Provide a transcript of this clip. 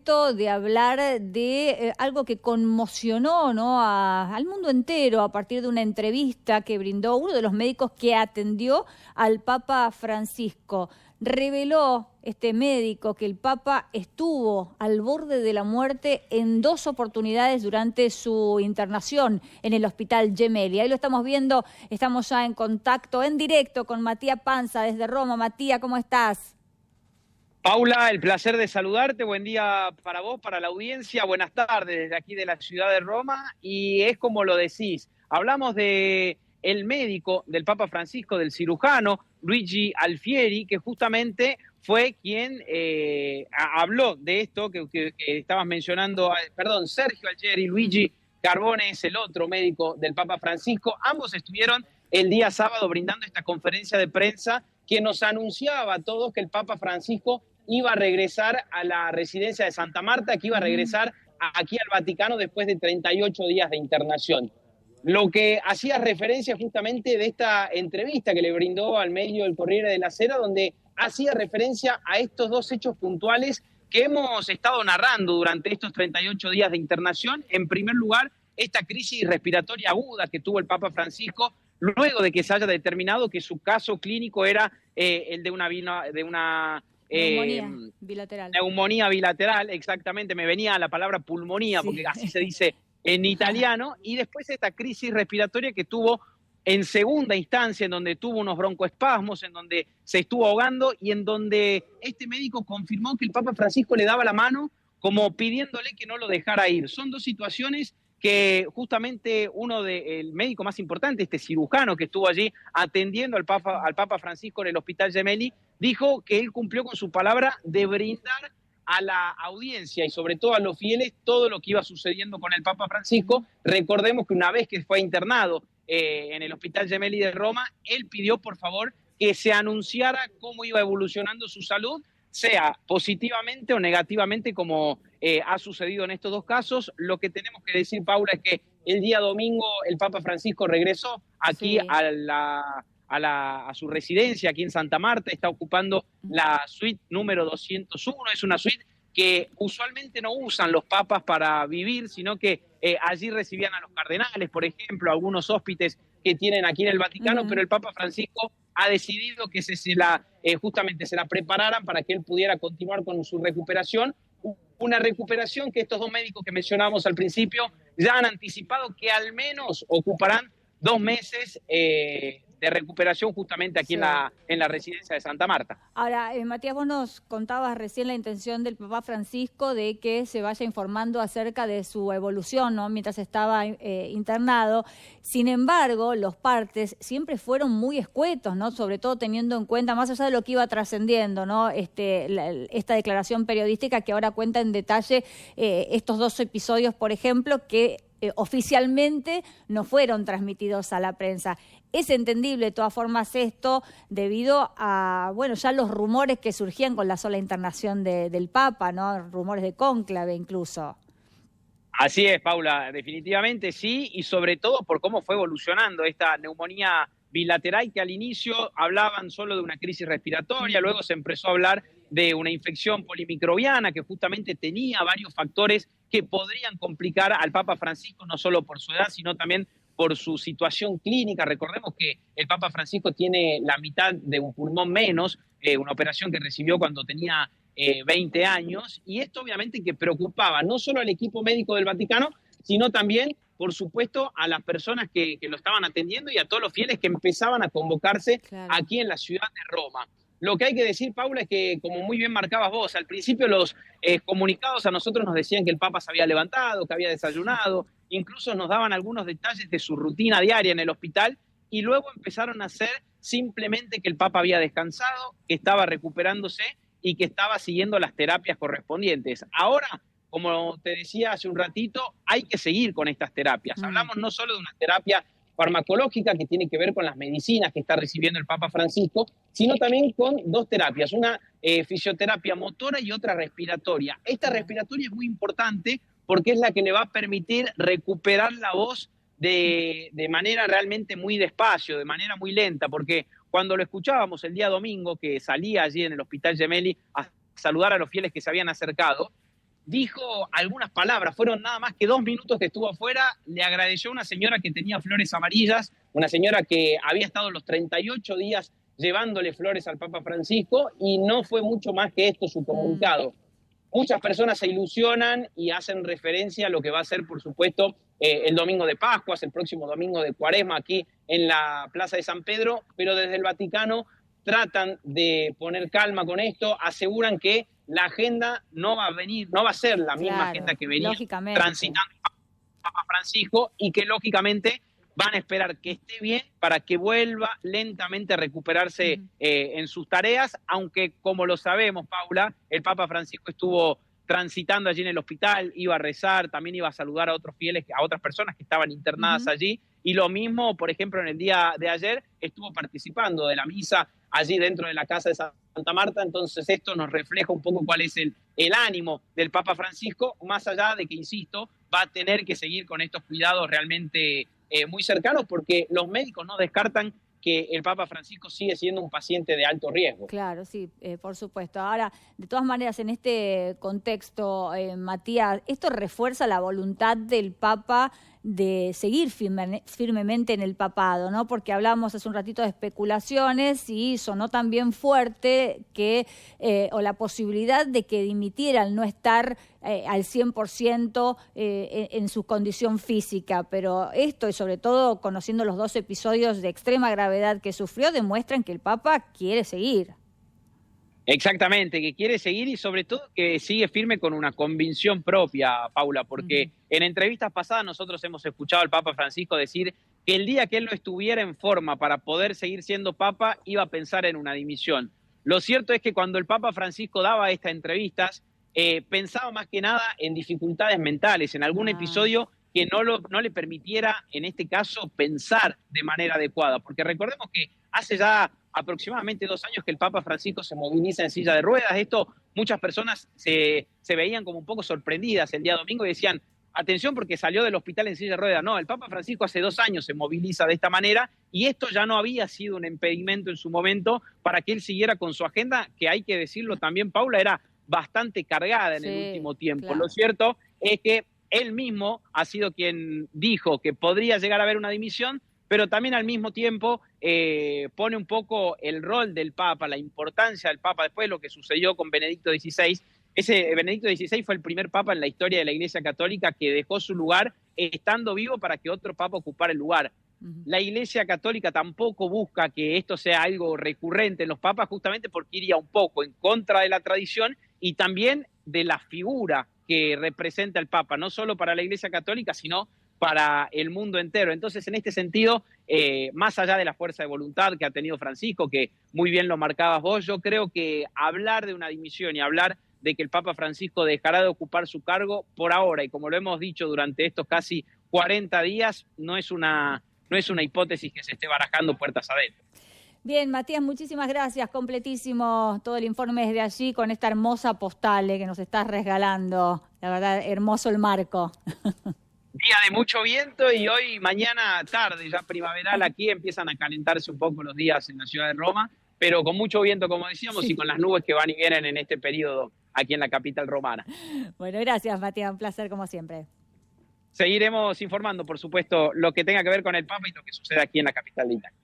momento de hablar de algo que conmocionó, ¿no?, al mundo entero a partir de una entrevista que brindó uno de los médicos que atendió al Papa Francisco. Reveló este médico que el Papa estuvo al borde de la muerte en 2 oportunidades durante su internación en el Hospital Gemelli. Ahí lo estamos viendo, estamos ya en contacto, en directo con Matías Panza desde Roma. Matías, ¿cómo estás? Paula, el placer de saludarte. Buen día para vos, para la audiencia. Buenas tardes desde aquí de la ciudad de Roma. Y es como lo decís, hablamos de el médico del Papa Francisco, del cirujano Luigi Alfieri, que justamente fue quien habló de esto que estabas mencionando. Perdón, Sergio Alfieri, Luigi Carbone es el otro médico del Papa Francisco. Ambos estuvieron el día sábado brindando esta conferencia de prensa que nos anunciaba a todos que el Papa Francisco iba a regresar a la residencia de Santa Marta, que iba a regresar aquí al Vaticano después de 38 días de internación. Lo que hacía referencia justamente de esta entrevista que le brindó al medio El Corriere della Sera, donde hacía referencia a estos 2 hechos puntuales que hemos estado narrando durante estos 38 días de internación. En primer lugar, esta crisis respiratoria aguda que tuvo el Papa Francisco luego de que se haya determinado que su caso clínico era el de una neumonía bilateral, exactamente, me venía la palabra pulmonía, sí, porque así se dice en italiano, y después esta crisis respiratoria que tuvo en segunda instancia, en donde tuvo unos broncoespasmos, en donde se estuvo ahogando y en donde este médico confirmó que el Papa Francisco le daba la mano como pidiéndole que no lo dejara ir. Son 2 situaciones que justamente el médico más importante, este cirujano que estuvo allí atendiendo al Papa Francisco en el Hospital Gemelli, dijo que él cumplió con su palabra de brindar a la audiencia y sobre todo a los fieles todo lo que iba sucediendo con el Papa Francisco. Recordemos que una vez que fue internado en el Hospital Gemelli de Roma, él pidió por favor que se anunciara cómo iba evolucionando su salud, sea positivamente o negativamente, como ha sucedido en estos 2 casos. Lo que tenemos que decir, Paula, es que el día domingo el Papa Francisco regresó aquí, sí, a su residencia aquí en Santa Marta. Está ocupando la suite número 201. Es una suite que usualmente no usan los papas para vivir, sino que allí recibían a los cardenales, por ejemplo, algunos hóspedes que tienen aquí en el Vaticano, pero el Papa Francisco ha decidido que justamente se la prepararan para que él pudiera continuar con su recuperación. Una recuperación que estos 2 médicos que mencionábamos al principio ya han anticipado que al menos ocuparán 2 meses de recuperación justamente aquí, sí, en la residencia de Santa Marta. Ahora, Matías, vos nos contabas recién la intención del Papa Francisco de que se vaya informando acerca de su evolución, ¿no?, mientras estaba internado. Sin embargo, los partes siempre fueron muy escuetos, ¿no?, sobre todo teniendo en cuenta, más allá de lo que iba trascendiendo, ¿no?, esta declaración periodística que ahora cuenta en detalle estos 2 episodios, por ejemplo, que oficialmente no fueron transmitidos a la prensa. Es entendible de todas formas esto debido a, bueno, ya los rumores que surgían con la sola internación del Papa, ¿no?, rumores de cónclave incluso. Así es, Paula, definitivamente sí, y sobre todo por cómo fue evolucionando esta neumonía bilateral, que al inicio hablaban solo de una crisis respiratoria, luego se empezó a hablar de una infección polimicrobiana que justamente tenía varios factores que podrían complicar al Papa Francisco, no solo por su edad, sino también por su situación clínica. Recordemos que el Papa Francisco tiene la mitad de un pulmón menos, una operación que recibió cuando tenía 20 años, y esto obviamente que preocupaba no solo al equipo médico del Vaticano, sino también, por supuesto, a las personas que lo estaban atendiendo y a todos los fieles que empezaban a convocarse, claro, aquí en la ciudad de Roma. Lo que hay que decir, Paula, es que, como muy bien marcabas vos, al principio los comunicados a nosotros nos decían que el Papa se había levantado, que había desayunado, incluso nos daban algunos detalles de su rutina diaria en el hospital, y luego empezaron a hacer simplemente que el Papa había descansado, que estaba recuperándose y que estaba siguiendo las terapias correspondientes. Ahora, como te decía hace un ratito, hay que seguir con estas terapias. Hablamos no solo de una terapia farmacológica que tiene que ver con las medicinas que está recibiendo el Papa Francisco, sino también con 2 terapias, una fisioterapia motora y otra respiratoria. Esta respiratoria es muy importante porque es la que le va a permitir recuperar la voz de manera realmente muy despacio, de manera muy lenta, porque cuando lo escuchábamos el día domingo, que salía allí en el Hospital Gemelli a saludar a los fieles que se habían acercado, dijo algunas palabras, fueron nada más que 2 minutos que estuvo afuera, le agradeció a una señora que tenía flores amarillas, una señora que había estado los 38 días llevándole flores al Papa Francisco, y no fue mucho más que esto su comunicado. Muchas personas se ilusionan y hacen referencia a lo que va a ser, por supuesto, el domingo de Pascuas, el próximo domingo de Cuaresma aquí en la Plaza de San Pedro, pero desde el Vaticano tratan de poner calma con esto, aseguran que la agenda no va a ser la misma agenda que venía transitando el Papa Francisco, y que lógicamente van a esperar que esté bien para que vuelva lentamente a recuperarse en sus tareas, aunque como lo sabemos, Paula, el Papa Francisco estuvo transitando allí en el hospital, iba a rezar, también iba a saludar a otros fieles, a otras personas que estaban internadas allí, y lo mismo, por ejemplo, en el día de ayer estuvo participando de la misa allí dentro de la casa de Santa Marta. Entonces esto nos refleja un poco cuál es el ánimo del Papa Francisco, más allá de que, insisto, va a tener que seguir con estos cuidados realmente muy cercanos, porque los médicos no descartan que el Papa Francisco sigue siendo un paciente de alto riesgo. Claro, sí, por supuesto. Ahora, de todas maneras, en este contexto, Matías, esto refuerza la voluntad del Papa de seguir firmemente en el papado, ¿no? Porque hablamos hace un ratito de especulaciones y sonó también fuerte que, o la posibilidad de que dimitiera al no estar al 100% en su condición física. Pero esto, y sobre todo conociendo los 2 episodios de extrema gravedad que sufrió, demuestran que el Papa quiere seguir. Exactamente, que quiere seguir y sobre todo que sigue firme con una convicción propia, Paula, porque en entrevistas pasadas nosotros hemos escuchado al Papa Francisco decir que el día que él no estuviera en forma para poder seguir siendo Papa, iba a pensar en una dimisión. Lo cierto es que cuando el Papa Francisco daba estas entrevistas, pensaba más que nada en dificultades mentales, en algún episodio que no le permitiera, en este caso, pensar de manera adecuada. Porque recordemos que hace ya aproximadamente 2 años que el Papa Francisco se moviliza en silla de ruedas. Esto muchas personas se veían como un poco sorprendidas el día domingo y decían, atención porque salió del hospital en silla de ruedas. No, el Papa Francisco hace 2 años se moviliza de esta manera, y esto ya no había sido un impedimento en su momento para que él siguiera con su agenda, que hay que decirlo también, Paula, era bastante cargada en el último tiempo. Claro. Lo cierto es que él mismo ha sido quien dijo que podría llegar a haber una dimisión, pero también al mismo tiempo pone un poco el rol del Papa, la importancia del Papa, después de lo que sucedió con Benedicto XVI. Benedicto XVI fue el primer Papa en la historia de la Iglesia Católica que dejó su lugar estando vivo para que otro Papa ocupara el lugar. La Iglesia Católica tampoco busca que esto sea algo recurrente en los papas, justamente porque iría un poco en contra de la tradición y también de la figura que representa el Papa, no solo para la Iglesia Católica, sino para el mundo entero. Entonces, en este sentido, más allá de la fuerza de voluntad que ha tenido Francisco, que muy bien lo marcabas vos, yo creo que hablar de una dimisión y hablar de que el Papa Francisco dejará de ocupar su cargo por ahora, y como lo hemos dicho durante estos casi 40 días, no es una hipótesis que se esté barajando puertas adentro. Bien, Matías, muchísimas gracias. Completísimo todo el informe desde allí con esta hermosa postal que nos estás regalando. La verdad, hermoso el marco. Día de mucho viento y hoy, mañana tarde, ya primaveral, aquí empiezan a calentarse un poco los días en la ciudad de Roma, pero con mucho viento, como decíamos, y con las nubes que van y vienen en este periodo aquí en la capital romana. Bueno, gracias, Matías. Un placer, como siempre. Seguiremos informando, por supuesto, lo que tenga que ver con el Papa y lo que sucede aquí en la capital de Italia.